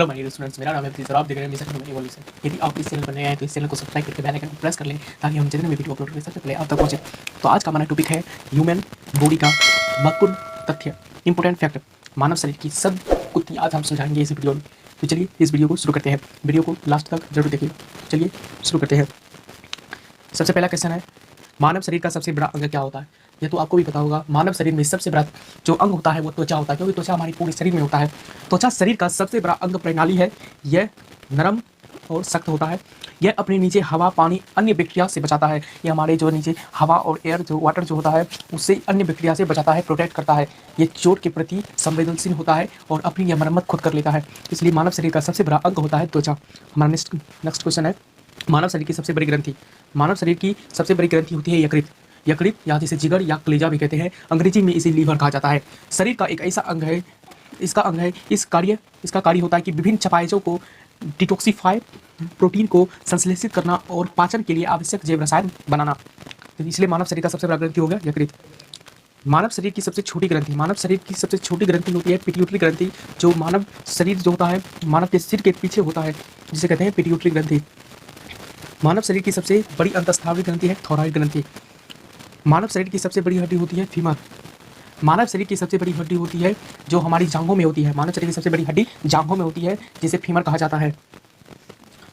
Hello my dear students, मेरा नाम है प्रीत और आप देख रहे हैं मिशन ह्यूमन इवोल्यूशन। यदि आप इस चैनल पर नए हैं तो इस चैनल को सब्सक्राइब करके बेल आइकन को प्रेस कर लें ताकि हम जितने भी वीडियो अपलोड करें सबसे पहले आप तक पहुंचे। तो आज का हमारा टॉपिक है ह्यूमन बॉडी का महत्वपूर्ण तथ्य, इंपोर्टेंट फैक्ट, मानव शरीर की सब कुछ आज हम समझाएंगे इस वीडियो में। तो चलिए इस वीडियो को शुरू करते हैं, वीडियो को लास्ट तक जरूर देखिए। चलिए शुरू करते हैं। सबसे पहला क्वेश्चन है, मानव शरीर का सबसे बड़ा अंग क्या होता है? ये तो आपको भी पता होगा। मानव शरीर में सबसे बड़ा जो अंग होता है वो त्वचा होता है, क्योंकि त्वचा हमारे पूरे शरीर में होता है। त्वचा शरीर का सबसे बड़ा अंग प्रणाली है। यह नरम और सख्त होता है। यह अपने नीचे हवा, पानी, अन्य बैक्टीरिया से बचाता है। ये हमारे जो नीचे हवा और एयर जो वाटर जो होता है उससे अन्य बैक्टीरिया से बचाता है, प्रोटेक्ट करता है। ये चोट के प्रति संवेदनशील होता है और अपनी यह मरम्मत खुद कर लेता है। इसलिए मानव शरीर का सबसे बड़ा अंग होता है त्वचा। हमारा नेक्स्ट क्वेश्चन है, मानव शरीर की सबसे बड़ी ग्रंथि। मानव शरीर की सबसे बड़ी ग्रंथि होती है यकृत। यकृत या जिसे जिगर या कलेजा भी कहते हैं, अंग्रेजी में इसे लीवर कहा जाता है। शरीर का एक ऐसा अंग है, इसका कार्य होता है कि विभिन्न चयापचयों को डिटॉक्सिफाई, प्रोटीन को संश्लेषित करना और पाचन के लिए आवश्यक जैव रसायन बनाना। तो इसलिए मानव शरीर का सबसे बड़ा ग्रंथि हो गया यकृत। मानव शरीर की सबसे छोटी ग्रंथि। मानव शरीर की सबसे छोटी ग्रंथि होती है पिट्यूटरी ग्रंथि, जो मानव शरीर जो होता है मानव के सिर के पीछे होता है, जिसे कहते हैं पिट्यूटरी ग्रंथि। मानव शरीर की सबसे बड़ी अंतःस्रावी ग्रंथि है थायराइड ग्रंथि। मानव शरीर की सबसे बड़ी हड्डी होती है फीमर। मानव शरीर की सबसे बड़ी हड्डी होती है जो हमारी जांघों में होती है। मानव शरीर की सबसे बड़ी हड्डी जांघों में होती है, जिसे फीमर कहा जाता है।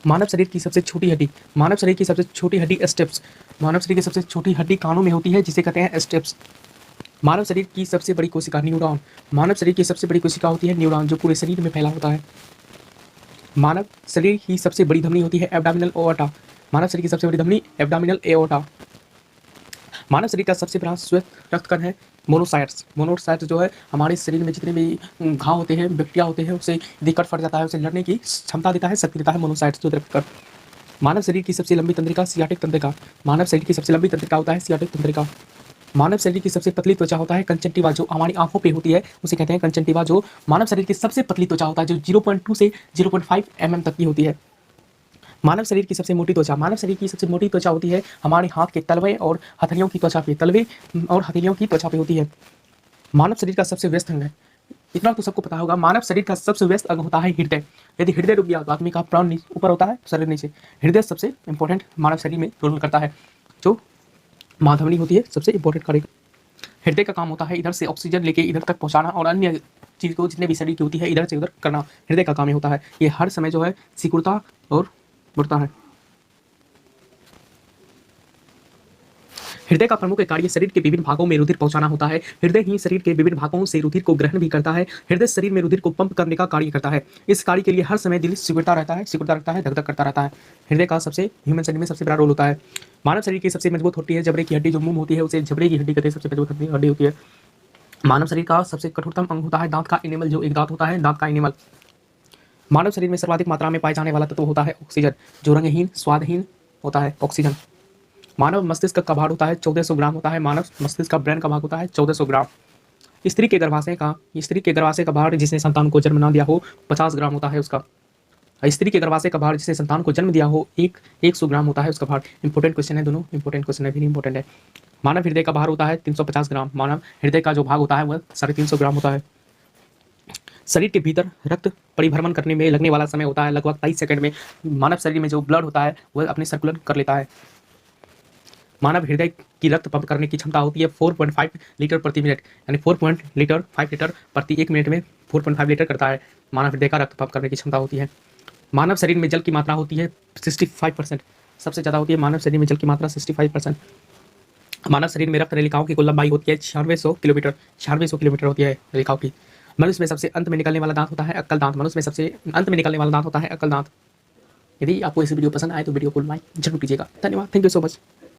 मानव शरीर की सबसे छोटी हड्डी। मानव शरीर की सबसे छोटी हड्डी स्टेप्स। मानव शरीर की सबसे छोटी हड्डी कानों में होती है, जिसे कहते हैं स्टेप्स। मानव शरीर की सबसे बड़ी कोशिका न्यूरॉन। मानव शरीर की सबसे बड़ी कोशिका होती है न्यूरॉन, जो पूरे शरीर में फैला होता है। मानव शरीर की सबसे बड़ी धमनी होती है एब्डोमिनल एओर्टा। मानव शरीर की सबसे बड़ी धमनी एब्डोमिनल एओर्टा। मानव शरीर का सबसे बड़ा श्वेत रक्तकण है मोनोसाइट्स। मोनोसाइट्स जो है हमारे शरीर में जितने भी घाव होते हैं, बैक्टीरिया होते हैं, उसे यदि कट फट जाता है उसे लड़ने की क्षमता देता है, शक्ति देता है मोनोसाइट्स जो रक्तकण। मानव शरीर की सबसे लंबी तंत्रिका सियाटिक तंत्रिका। मानव शरीर की सबसे लंबी तंत्रिका होता है सियाटिक तंत्रिका। मानव शरीर की सबसे पतली त्वचा होता है कंजंक्टिवा, जो हमारी आंखों पे होती है उसे कहते हैं कंजंक्टिवा। जो मानव शरीर की सबसे पतली त्वचा होता है, जो 0.2 से 0.5 mm तक की होती है। मानव शरीर की सबसे मोटी त्वचा। मानव शरीर की सबसे मोटी त्वचा होती है हमारे हाथ के तलवे और हथेलियों की त्वचा पे, तलवे और हथेलियों की त्वचा पे होती है। मानव शरीर का सबसे व्यस्त अंग है, इतना तो सबको पता होगा, मानव शरीर का सबसे व्यस्त अंग होता है हृदय। यदि हृदय रुक गया तो आदमी का प्राण ऊपर होता है, शरीर नीचे। हृदय सबसे इंपॉर्टेंट मानव शरीर में रोल करता है, जो माधवनी होती है सबसे इंपॉर्टेंट कार्य। हृदय का काम होता है इधर से ऑक्सीजन लेके इधर तक पहुंचाना और अन्य चीज को जितने भी शरीर की होती है इधर से उधर करना, हृदय का काम ही होता है। ये हर समय जो है सिकुड़ता और बढ़ता है। हृदय का प्रमुख कार्य शरीर के विभिन्न भागों में रुधिर पहुंचाना होता है। हृदय ही शरीर के विभिन्न भागों से रुधिर को ग्रहण भी करता है। हृदय शरीर में रुधिर को पंप करने का कार्य करता है। इस कार्य के लिए हर समय दिल सिकुड़ता रहता है, धक धक करता रहता है। हृदय का सबसे ह्यूमन शरीर में सबसे बड़ा रोल होता है। मानव शरीर की सबसे मजबूत होती है जबड़े की हड्डी, जो मुंह होती है उसे जबड़े की हड्डी कहते हैं, सबसे मजबूत हड्डी होती है। मानव शरीर का सबसे कठोरतम अंग होता है दांत का एनिमल, जो एक दांत होता है, दांत का एनिमल। मानव शरीर में सर्वाधिक मात्रा में पाए जाने वाला तत्व होता है ऑक्सीजन, जो रंगहीन स्वादहीन होता है ऑक्सीजन। मानव मस्तिष्क का भार होता है 1400 ग्राम होता है। मानव मस्तिष्क का ब्रेन का भाग होता है 1400 ग्राम। स्त्री के गर्भाशय का भार जिसने संतान को जन्म ना दिया हो 50 ग्राम होता है उसका। स्त्री के गर्भाशय का भार जिसने संतान को जन्म दिया हो 100 ग्राम होता है उसका भार। इंपॉर्टेंट क्वेश्चन है, दोनों इंपॉर्टेंट क्वेश्चन है, वेरी इंपॉर्टेंट है। मानव हृदय का भार होता है 350 ग्राम। मानव हृदय का जो भाग होता है वह 350 ग्राम होता है। शरीर के भीतर रक्त परिभ्रमण करने में लगने वाला समय होता है लगभग 23 सेकंड में। मानव शरीर में जो ब्लड होता है वह अपने सर्कुलर कर लेता है। मानव हृदय की रक्त पंप करने की क्षमता होती है 4.5 लीटर प्रति मिनट, यानी 5 लीटर प्रति 1 मिनट में 4.5 लीटर करता है मानव हृदय का रक्त पंप करने की क्षमता होती है। मानव शरीर में जल की मात्रा होती है 65%, सबसे ज़्यादा होती है मानव शरीर में जल की मात्रा 65%। मानव शरीर में रक्त नलिकाओं की कुल लंबाई होती है 9600 किलोमीटर, 9600 किलोमीटर होती है नलिकाओं की। मनुष्य में सबसे अंत में निकलने वाला दांत होता है अक्कल दांत। मनुष्य में सबसे अंत में निकलने वाला दांत होता है अक्कल दांत। यदि आपको इस वीडियो पसंद आए तो वीडियो को लाइक जरूर कीजिएगा। धन्यवाद, थैंक यू सो मच।